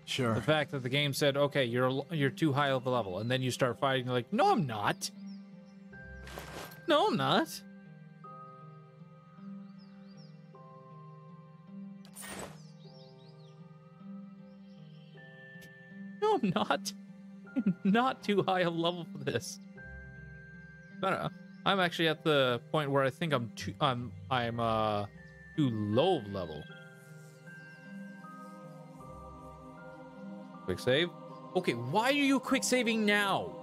Sure. The fact that the game said, okay, you're too high of a level, and then you start fighting, you're like, no, I'm not. No, I'm not. No, I'm not. I'm not too high of a level for this. I don't know. I'm actually at the point where I think I'm too low of level. Quick save. Okay, why are you quick saving now?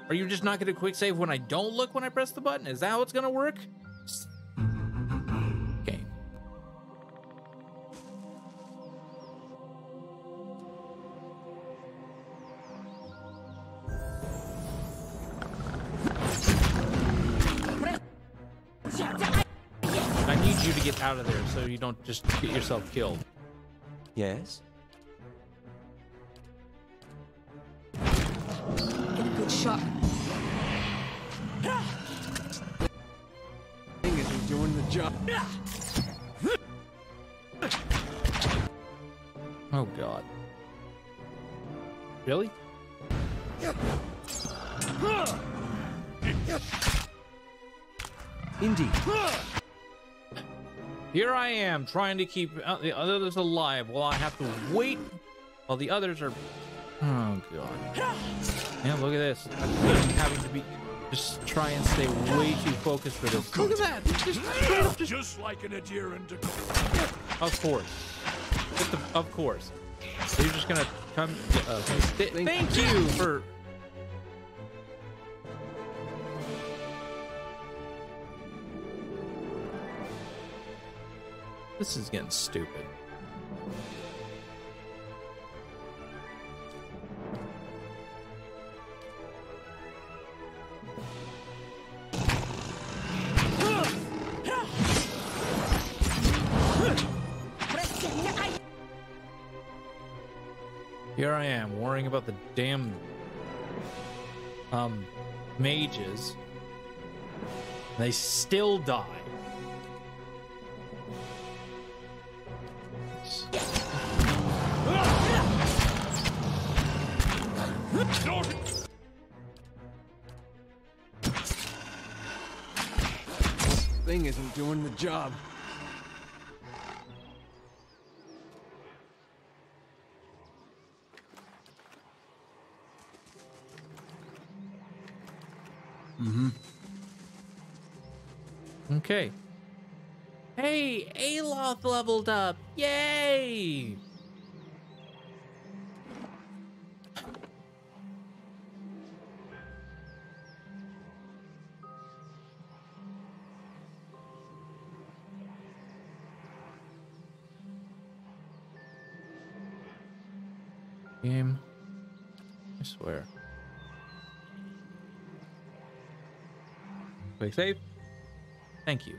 Are you just not going to quick save when I don't look when I press the button? Is that how it's going to work? Okay. I need you to get out of there so you don't just get yourself killed. Yes? Get a good shot. Thing isn't doing the job. Oh god. Really? Indeed. Here I am trying to keep the others alive while I have to wait while the others are... Oh god. Yeah, look at this. I'm having to be... Just try and stay way too focused for this. Look at that! Just straight up just like an adherent. Of course. Of course. So you're just gonna come... thank you for... This is getting stupid. Here I am worrying about the damn mages. They still die. Thing isn't doing the job. Okay. Hey, Aloth leveled up. Yay! Game. I swear. Quick save. Thank you.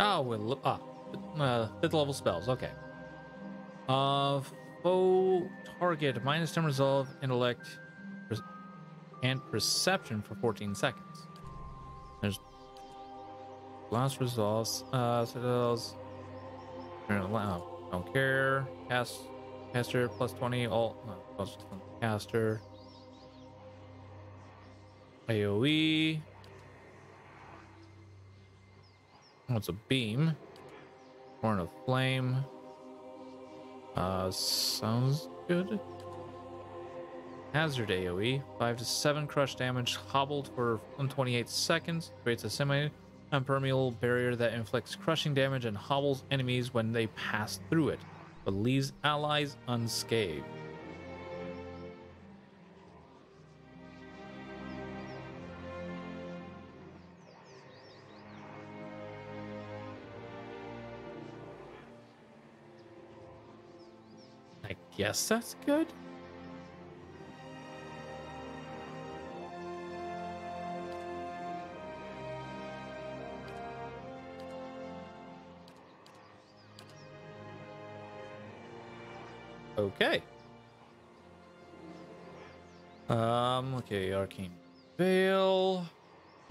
Oh, well, 5th level spells. Okay. Foe target minus 10 resolve, intellect, and perception for 14 seconds. There's last resolves. Citadels. Don't care. Caster plus 20. All plus 20 caster. AOE. What's a beam? Horn of flame. Sounds good. Hazard AoE. 5 to 7 crush damage, hobbled for 128 seconds. Creates a semi-impermeable barrier that inflicts crushing damage and hobbles enemies when they pass through it, but leaves allies unscathed. I guess that's good. Okay. Okay, Arcane Veil.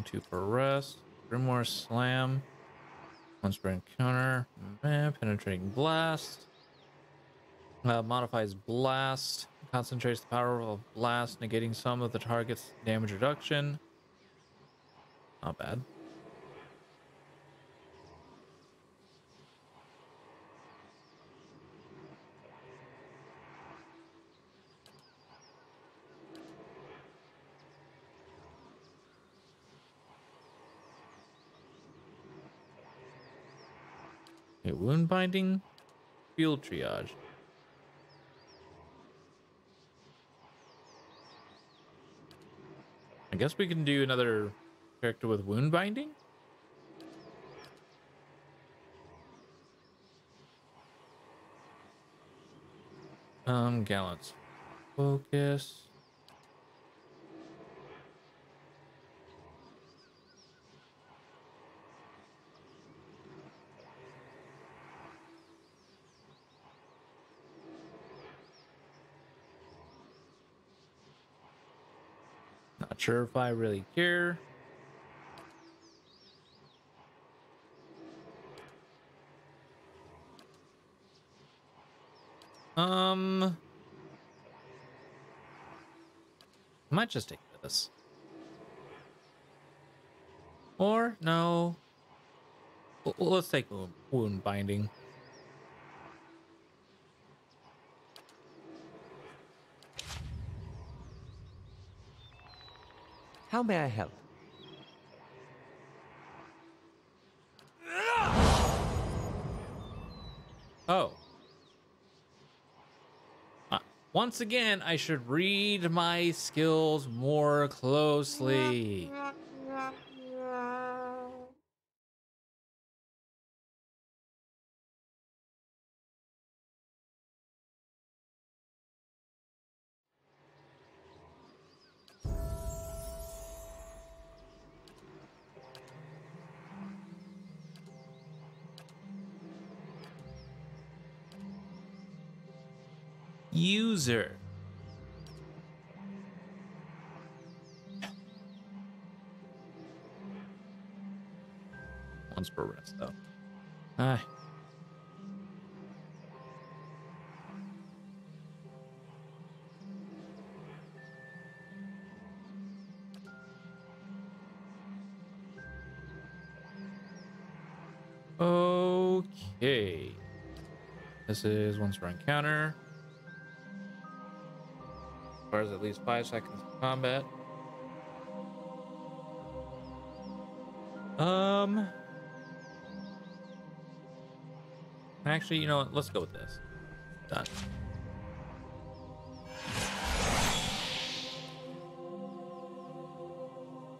2 for rest. Grimoire Slam. 1 sprint counter. Penetrating Blast. Modifies Blast. Concentrates the power of Blast, negating some of the target's damage reduction. Not bad. Okay, wound binding. Field triage. I guess we can do another character with wound binding. Gallant's focus. Not sure if I really care. I might just take this. Or no. Let's take wound binding. How may I help? Oh. Once again, I should read my skills more closely. User. Once per rest, though. Ah. Okay. This is once per encounter. Requires at least 5 seconds of combat. Actually, you know what? Let's go with this. Done.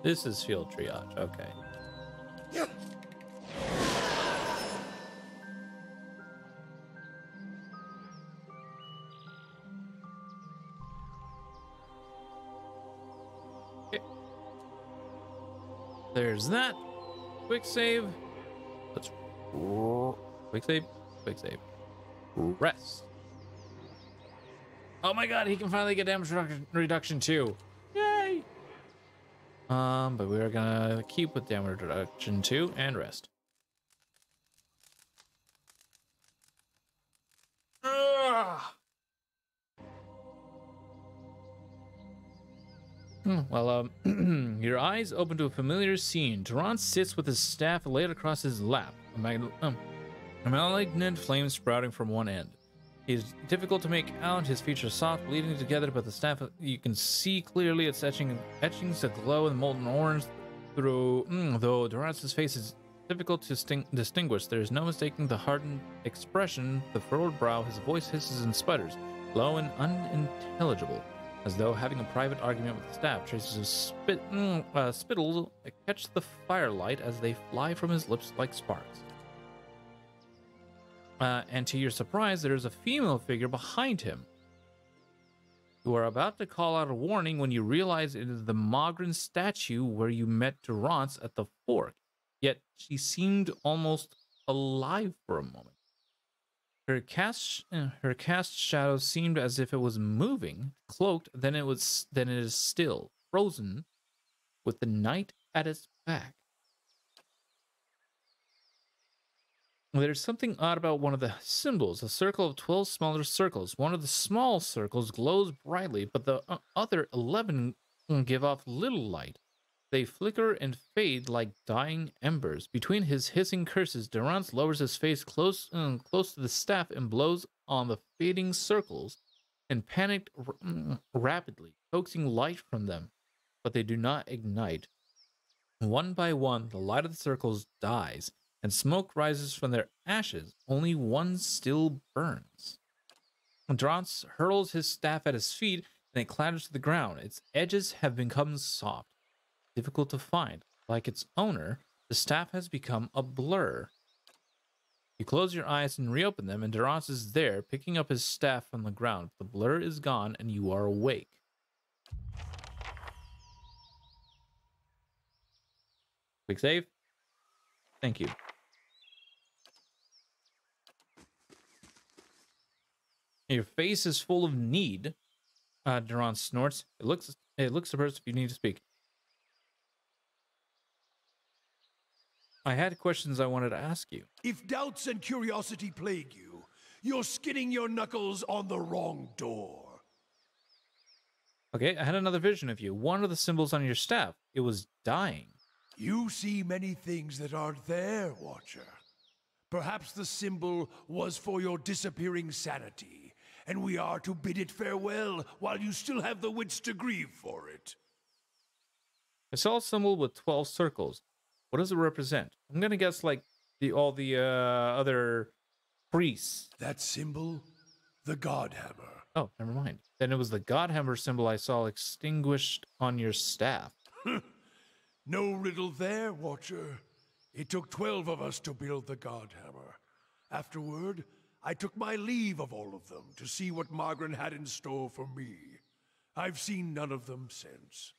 This is field triage. Okay. There's that. Quick save. Let's quick save. Quick save. Rest. Oh my god, he can finally get damage reduction too. Yay! But we're gonna keep with damage reduction too and rest. Well, your eyes open to a familiar scene. Durant sits with his staff laid across his lap. A malignant flame sprouting from one end. He's difficult to make out, his features soft, bleeding together, but the staff, you can see clearly its etchings that glow in molten orange through, though Durant's face is difficult to distinguish. There is no mistaking the hardened expression, the furrowed brow, his voice hisses and sputters, low and unintelligible. As though having a private argument with the staff, traces of spittle catch the firelight as they fly from his lips like sparks. And to your surprise, there is a female figure behind him. You are about to call out a warning when you realize it is the Mogren statue where you met Durance at the fork. Yet she seemed almost alive for a moment. Her cast shadow seemed as if it was moving, cloaked. Then it is still, frozen, with the night at its back. There's something odd about one of the symbols, a circle of 12 smaller circles. One of the small circles glows brightly, but the other 11 give off little light. They flicker and fade like dying embers. Between his hissing curses, Durance lowers his face close to the staff and blows on the fading circles, and panicked rapidly, coaxing light from them, but they do not ignite. One by one, the light of the circles dies, and smoke rises from their ashes. Only one still burns. Durance hurls his staff at his feet, and it clatters to the ground. Its edges have become soft, difficult to find. Like its owner, the staff has become a blur. You close your eyes and reopen them, and Durance is there, picking up his staff from the ground. The blur is gone, and you are awake. Quick save. Thank you. Your face is full of need. Durance snorts. It looks the person you need to speak. I had questions I wanted to ask you. If doubts and curiosity plague you, you're skinning your knuckles on the wrong door. Okay, I had another vision of you. One of the symbols on your staff, it was dying. You see many things that aren't there, Watcher. Perhaps the symbol was for your disappearing sanity, and we are to bid it farewell while you still have the wits to grieve for it. I saw a symbol with 12 circles. What does it represent? I'm gonna guess like all the other priests. That symbol? The Godhammer. Oh, never mind. Then it was the Godhammer symbol I saw extinguished on your staff. No riddle there, Watcher. It took 12 of us to build the Godhammer. Afterward, I took my leave of all of them to see what Margren had in store for me. I've seen none of them since.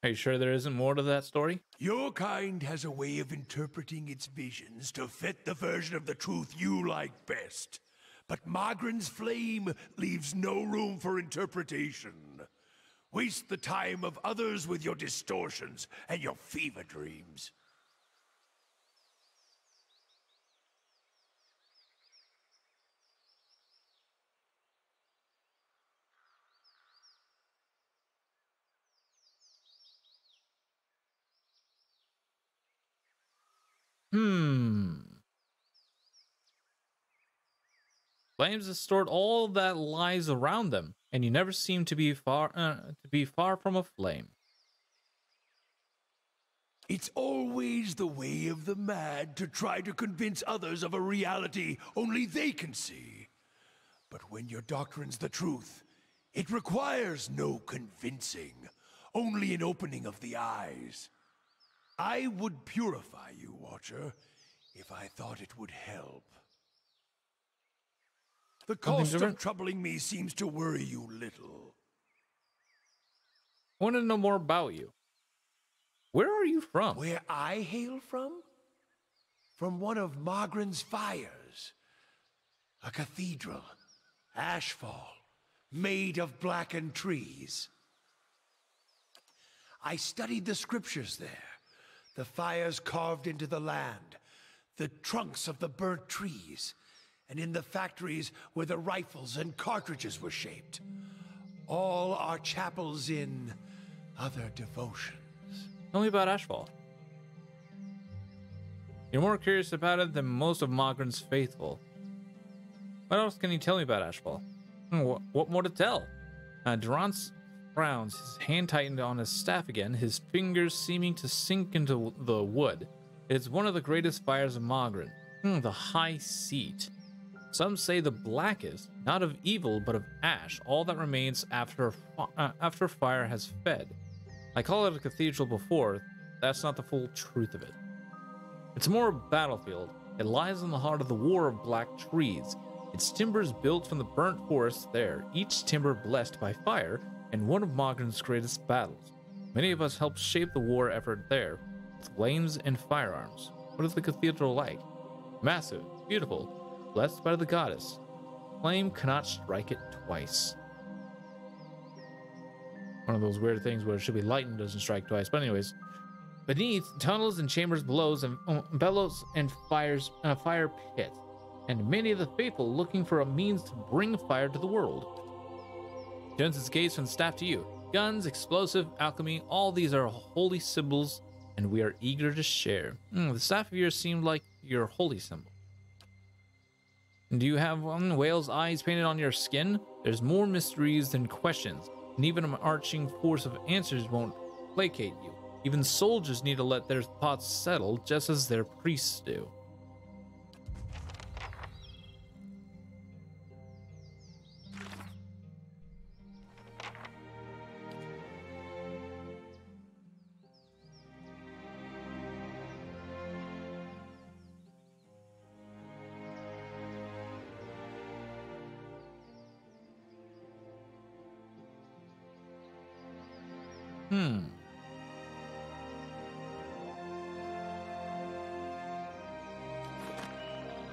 Are you sure there isn't more to that story? Your kind has a way of interpreting its visions to fit the version of the truth you like best. But Margren's flame leaves no room for interpretation. Waste the time of others with your distortions and your fever dreams. Flames distort all that lies around them, and you never seem to be far from a flame. It's always the way of the mad to try to convince others of a reality only they can see. But when your doctrine's the truth, it requires no convincing, only an opening of the eyes. I would purify you, Watcher, if I thought it would help. The cost of troubling me seems to worry you little. I want to know more about you. Where are you from? Where I hail from? From one of Margren's fires. A cathedral, ashfall, made of blackened trees. I studied the scriptures there. The fires carved into the land, the trunks of the burnt trees, and in the factories where the rifles and cartridges were shaped. All are chapels in other devotions. Tell me about Ashfall. You're more curious about it than most of Margren's faithful. What else can you tell me about Ashfall? What more to tell? Durance frowns, his hand tightened on his staff again, his fingers seeming to sink into the wood. It is one of the greatest fires of Margren. The High Seat. Some say the blackest, not of evil, but of ash, all that remains after fire has fed. I call it a cathedral before, that's not the full truth of it. It's more a battlefield. It lies in the heart of the War of Black Trees. Its timbers built from the burnt forests there, each timber blessed by fire, and one of Margren's greatest battles. Many of us helped shape the war effort there, with flames and firearms. What is the cathedral like? Massive, beautiful. blessed by the goddess. Flame cannot strike it twice. One of those weird things where it should be lightning doesn't strike twice. But anyways, beneath, tunnels and chambers below, and bellows and fire pit, and many of the faithful looking for a means to bring fire to the world. Turns its gaze from the staff to you. Guns, explosive, alchemy, all these are holy symbols, and we are eager to share. The staff of yours seemed like your holy symbol. Do you have whale's eyes painted on your skin? There's more mysteries than questions, and even an arching force of answers won't placate you. Even soldiers need to let their thoughts settle, just as their priests do.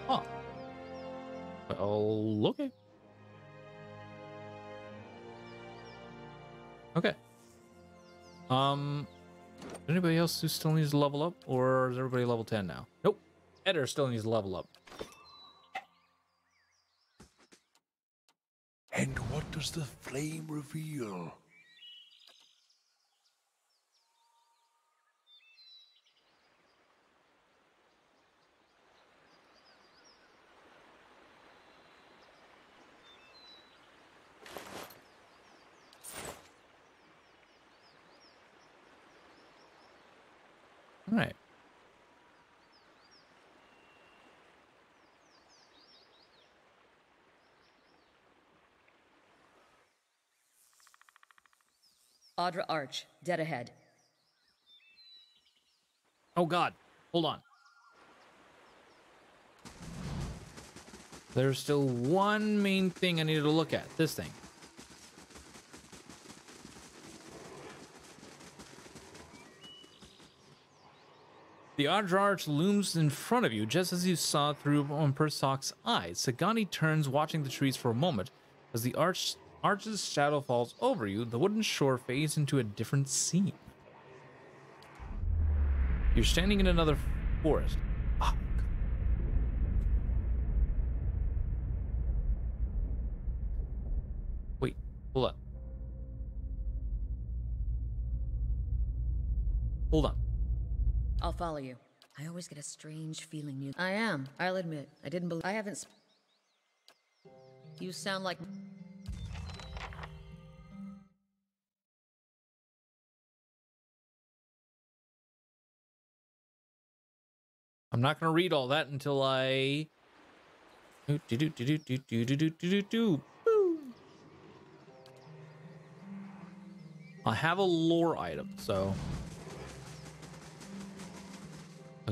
Huh. Well, okay. Okay. Anybody else who still needs to level up, or is everybody level 10 now? Nope. Eder still needs to level up. And what does the flame reveal? All right. Audra Arch, dead ahead. Oh God, hold on. There's still one main thing I needed to look at. This thing. The Audra Arch looms in front of you, just as you saw through Persoc's eyes. Sagani turns, watching the trees for a moment. As the arch's shadow falls over you, the wooden shore fades into a different scene. You're standing in another forest. Fuck. Wait, hold on. Hold on. I'll follow you. I always get a strange feeling you. I am. I'll admit. I didn't believe. I haven't. You sound like. I'm not gonna read all that until I. I have a lore item, so.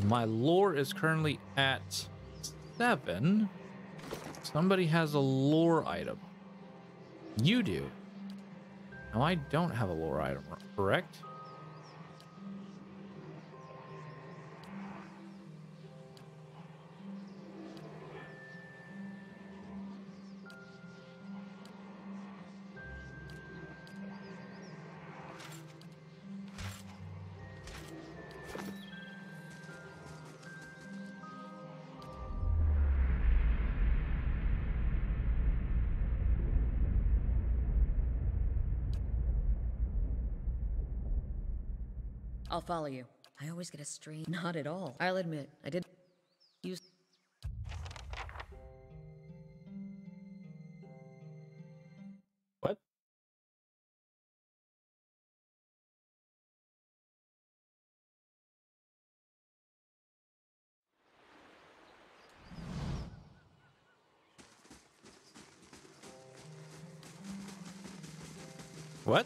My lore is currently at 7. Somebody has a lore item. You do. No, I don't have a lore item, correct? I'll follow you. I always get a strange. Not at all. I'll admit. I did. Use. What? What?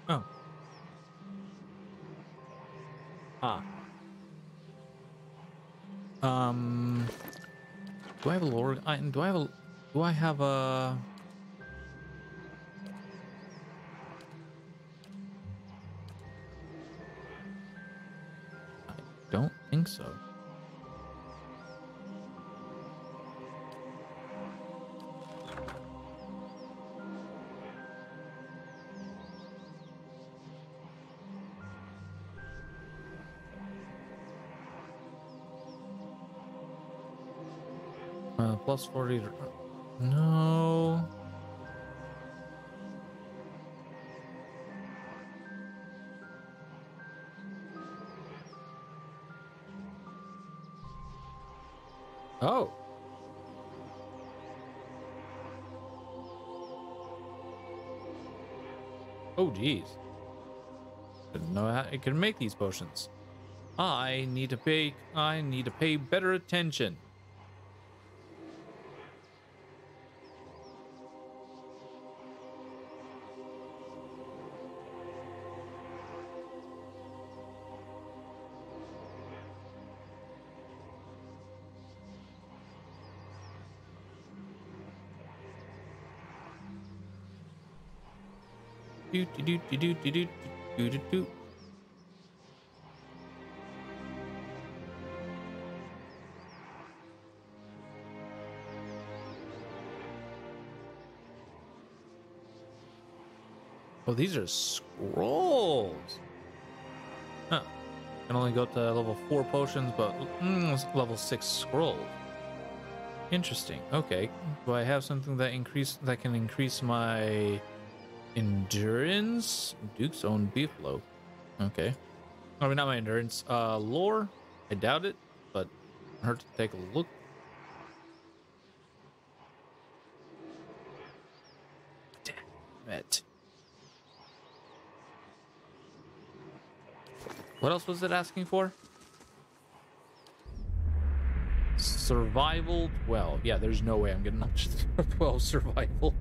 Oh. Ah. Do I have a lower? Do I have a? Do I have a? I don't think so. Plus 40. No. Oh. Oh, geez. Didn't know how it could make these potions. I need to pay better attention. Do do do do do do do do do. Oh, these are scrolls. Huh. Can only go to level 4 potions, but level 6 scroll. Interesting. Okay. Do I have something that can increase my endurance? Duke's own beefalo. Okay. I mean, not my endurance. Lore? I doubt it, but hurt to take a look. Damn it. What else was it asking for? Survival 12. Yeah, there's no way I'm getting up to 12 survival.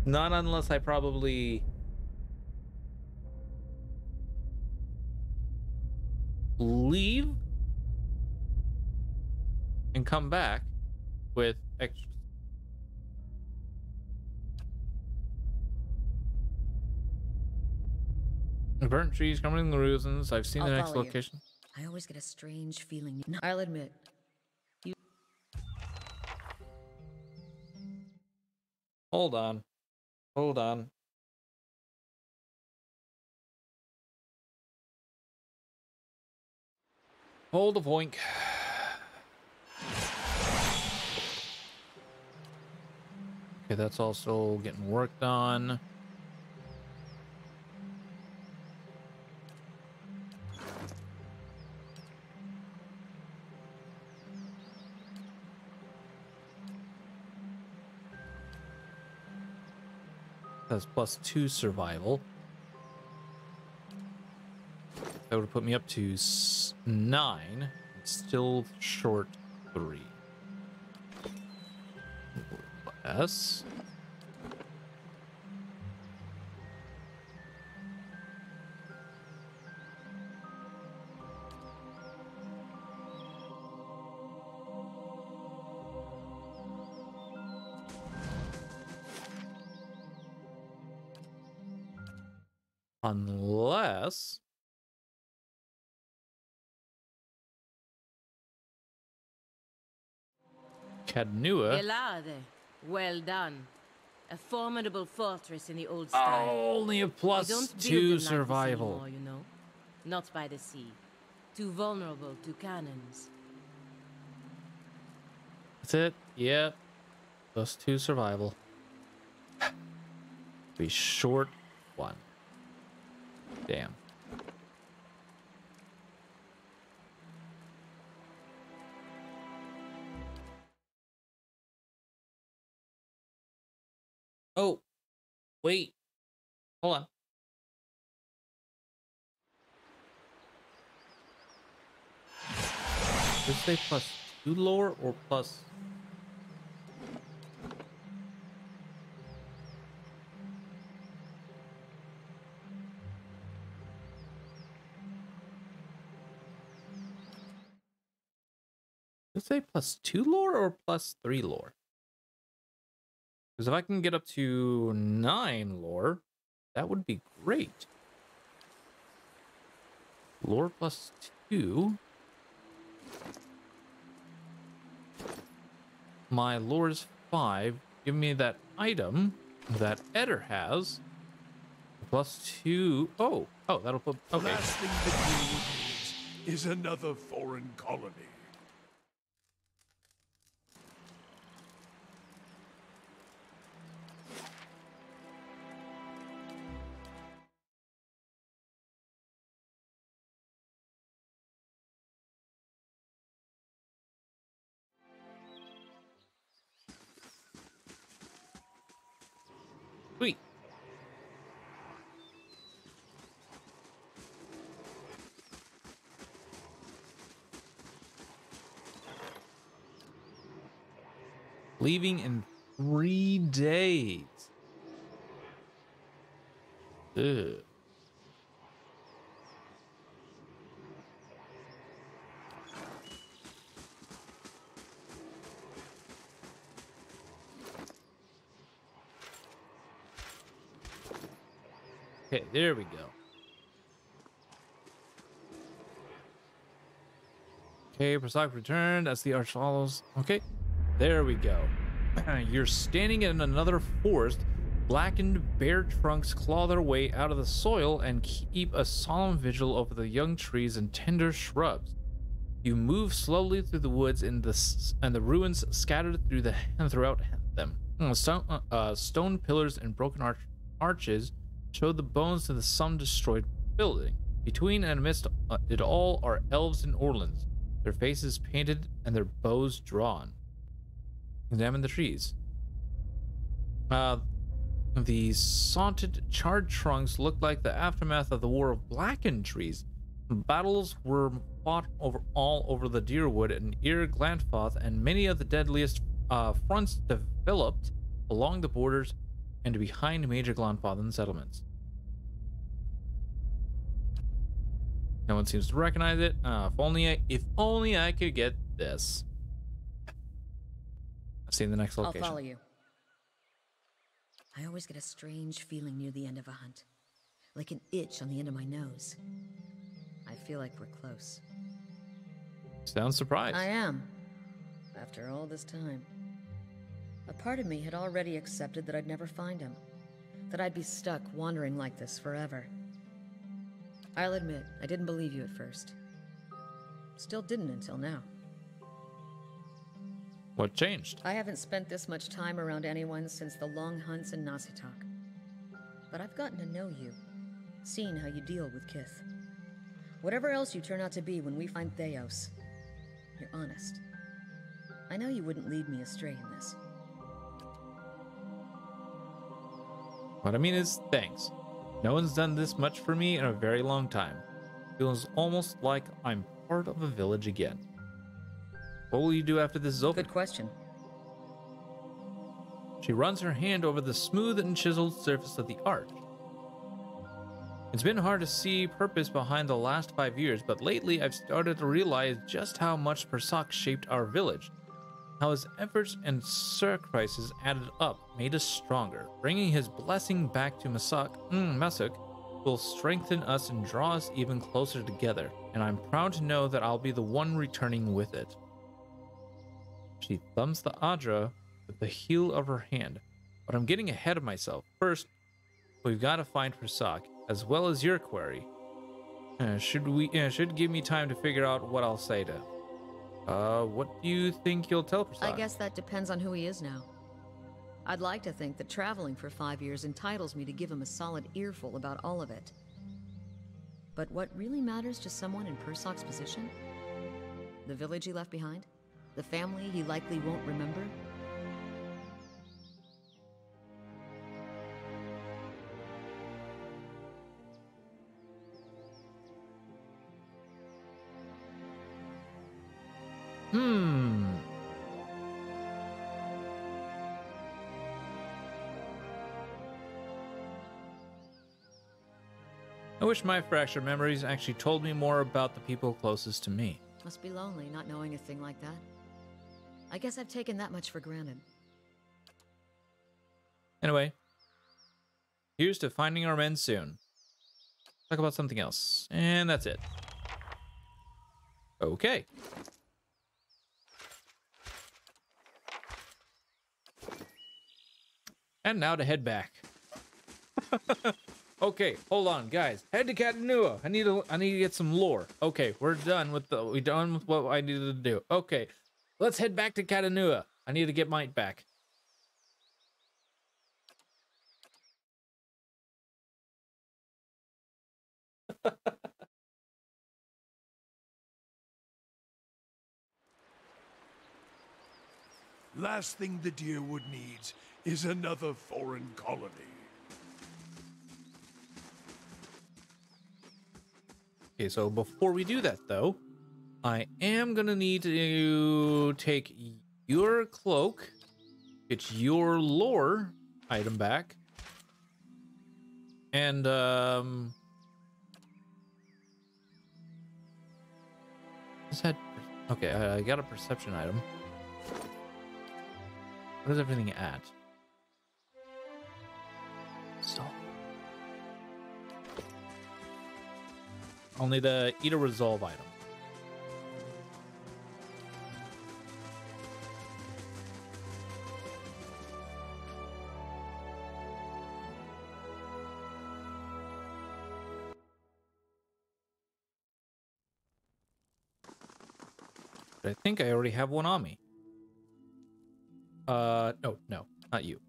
Not unless I probably leave and come back with extra. Burnt trees coming in the ruins. I've seen the next location. I always get a strange feeling. I'll admit. Hold on. Hold on. Hold the voink. Okay, that's also getting worked on. That's +2 survival. That would put me up to 9. Still short 3. Less. Unless Cadnua. Elade. Well done. A formidable fortress in the old style. Only a We don't build +2 them like this survival. anymore, you know? Not by the sea. Too vulnerable to cannons. That's it. Yep. +2 survival. Be short 1. Damn. Oh, wait. Hold on. Did it say +2 lore or plus? Let's say +2 lore or +3 lore. Because if I can get up to 9 lore, that would be great. Lore +2. My lore is 5. Give me that item that Eder has. +2. Oh, that'll put. The Okay. last thing the Greenwood needs is another foreign colony. Sweet. Leaving in 3 days. Ugh. Okay, there we go. Okay, Prasad returned as the arch follows. Okay, there we go. You're standing in another forest. Blackened bare trunks claw their way out of the soil and keep a solemn vigil over the young trees and tender shrubs. You move slowly through the woods and the ruins scattered throughout them. Stone pillars and broken arches show the bones of some destroyed building. Between and amidst it all are elves and orlins, their faces painted and their bows drawn. Examine the trees. The saunted, charred trunks look like the aftermath of the War of Blackened Trees. Battles were fought all over the Deerwood and Ir Glantfoth, and many of the deadliest fronts developed along the borders and behind major Glantfothan settlements. No one seems to recognize it. If only I could get this. I've seen the next location. I'll follow you. I always get a strange feeling near the end of a hunt. Like an itch on the end of my nose. I feel like we're close. Sounds surprised. I am. After all this time. A part of me had already accepted that I'd never find him. That I'd be stuck wandering like this forever. I'll admit, I didn't believe you at first. Still didn't until now. What changed? I haven't spent this much time around anyone since the long hunts in Nasitok. But I've gotten to know you, seen how you deal with Kith. Whatever else you turn out to be when we find Theos, you're honest. I know you wouldn't lead me astray in this. What I mean is, thanks. No one's done this much for me in a very long time. Feels almost like I'm part of a village again. What will you do after this is over? Good question. She runs her hand over the smooth and chiseled surface of the arch. It's been hard to see purpose behind the last 5 years, but lately I've started to realize just how much Persak shaped our village. How his efforts and sacrifices added up made us stronger. Bringing his blessing back to Masuk will strengthen us and draw us even closer together, and I'm proud to know that I'll be the one returning with it. She thumbs the Adra with the heel of her hand, but I'm getting ahead of myself. First, we've got to find Persak, as well as your query. Should give me time to figure out what I'll say to him. What do you think you'll tell Persak? I guess that depends on who he is now. I'd like to think that traveling for 5 years entitles me to give him a solid earful about all of it. But what really matters to someone in Persak's position? The village he left behind? The family he likely won't remember? I wish my fractured memories actually told me more about the people closest to me. Must be lonely not knowing a thing like that. I guess I've taken that much for granted. Anyway, here's to finding our men soon. Talk about something else. And that's it. Okay. And now to head back. Okay, hold on, guys. Head to Catanua. I need to get some lore. Okay, we're done with what I needed to do. Okay, let's head back to Catanua. I need to get Might back. Last thing the Deerwood needs is another foreign colony. Okay, so before we do that, though, I am gonna need to take your cloak, get your lore item back, and is that okay? I got a perception item. What is everything at? So I'll need to eat a resolve item. But I think I already have one on me. No, not you.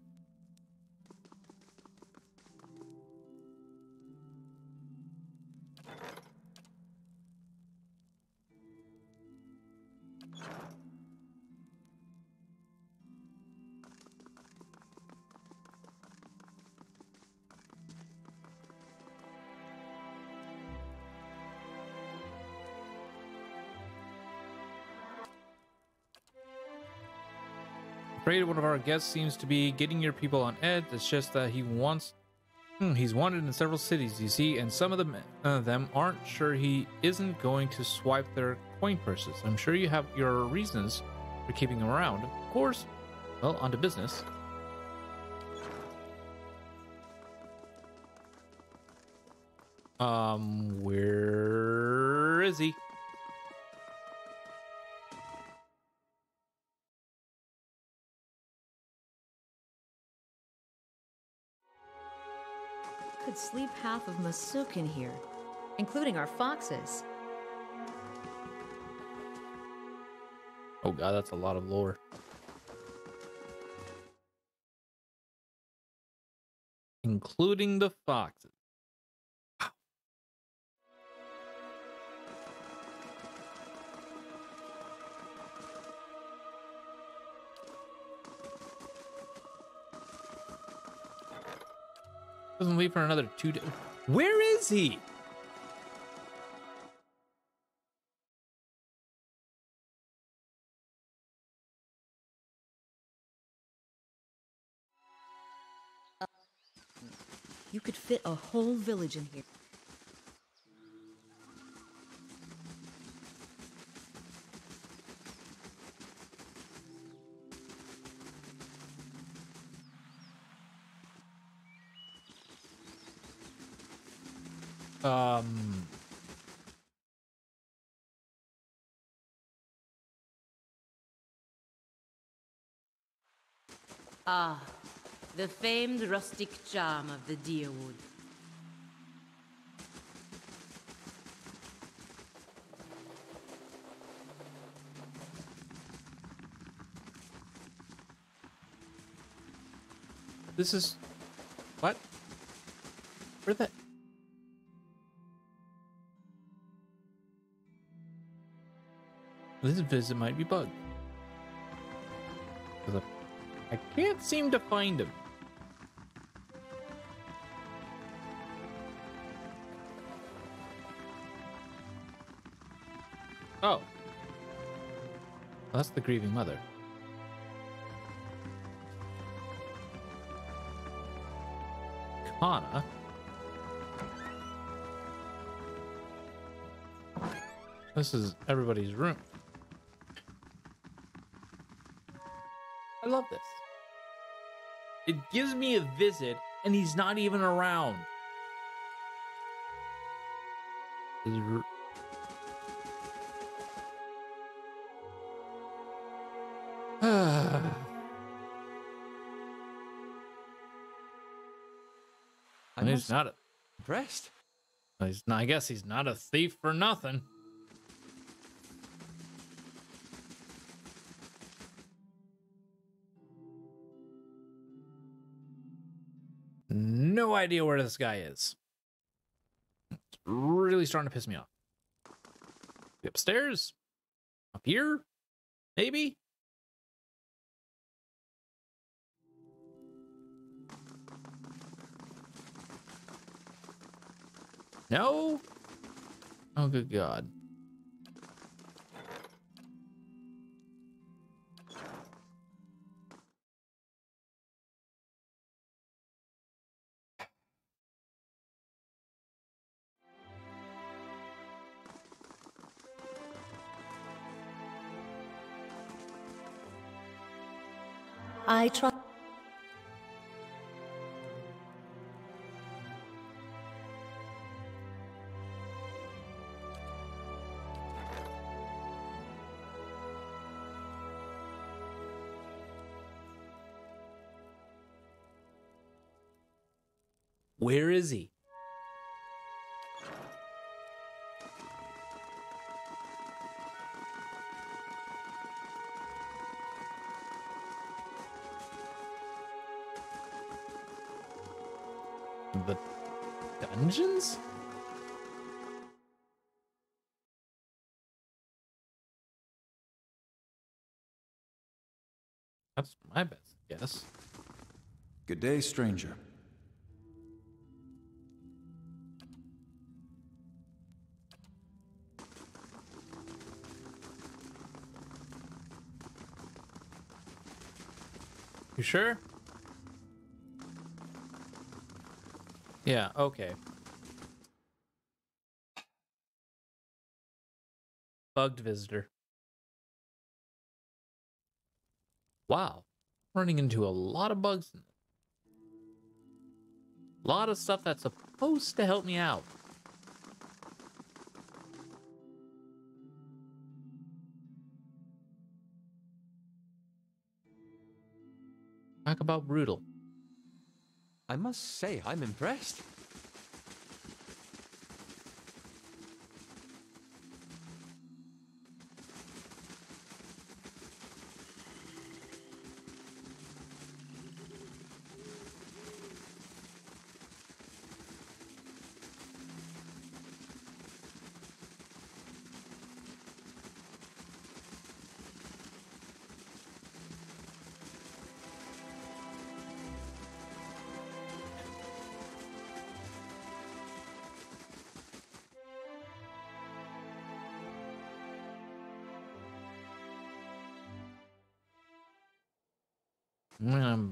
Afraid one of our guests seems to be getting your people on edge. It's just that he's wanted in several cities, you see, and some of them aren't sure he isn't going to swipe their coin purses. I'm sure you have your reasons for keeping him around. Of course, well, on to business. Where is he? Could sleep half of Masuk in here, including our foxes. Oh god, that's a lot of lore. Including the foxes. Doesn't leave for another 2 days. Where is he? You could fit a whole village in here. Ah, the famed rustic charm of the Deerwood. This is... What? Where the... This visit might be bugged. I can't seem to find him. Oh. Well, that's the grieving mother. Kana. This is everybody's room. I love this. It gives me a visit, and he's not even around. And he's not Impressed? he's not, I guess he's not a thief for nothing. No idea where this guy is. It's really starting to piss me off. Upstairs? Up here? Maybe? No? Oh, good God. I trust. Where is he? The dungeons? That's my best guess. Good day, stranger. You sure? Yeah, okay. Bugged visitor. Wow. Running into a lot of bugs. A lot of stuff that's supposed to help me out. Talk about brutal. I must say, I'm impressed.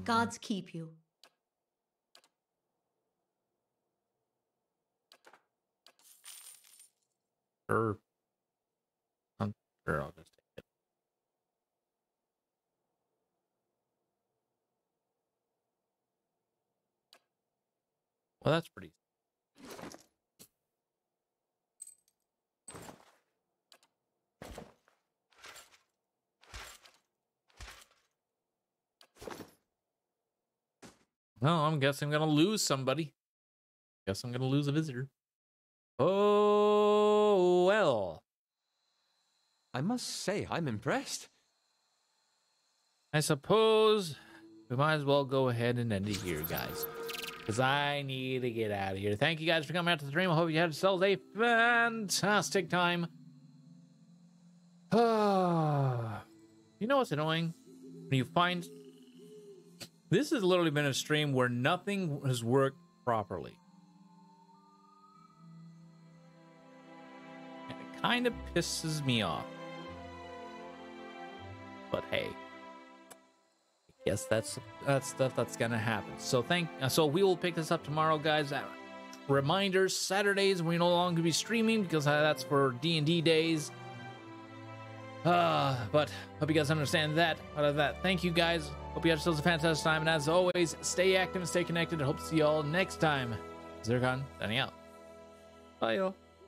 Gods keep you. Sure. I'm sure I'll just take it. Well, that's pretty. Well, I'm guessing I'm gonna lose somebody. Guess I'm gonna lose a visitor. Oh, well. I must say, I'm impressed. I suppose we might as well go ahead and end it here, guys. Because I need to get out of here. Thank you guys for coming out to the stream. I hope you had yourselves a fantastic time. You know what's annoying? When you find... This has literally been a stream where nothing has worked properly. And it kind of pisses me off. But hey, I guess that's stuff that's gonna happen. So so we will pick this up tomorrow, guys. Reminders: Saturdays we no longer be streaming because that's for D&D days. But hope you guys understand that. Out of that, thank you guys. Hope you have yourselves a fantastic time. And as always, stay active and stay connected. I hope to see you all next time. Zircon, signing out. Bye, y'all.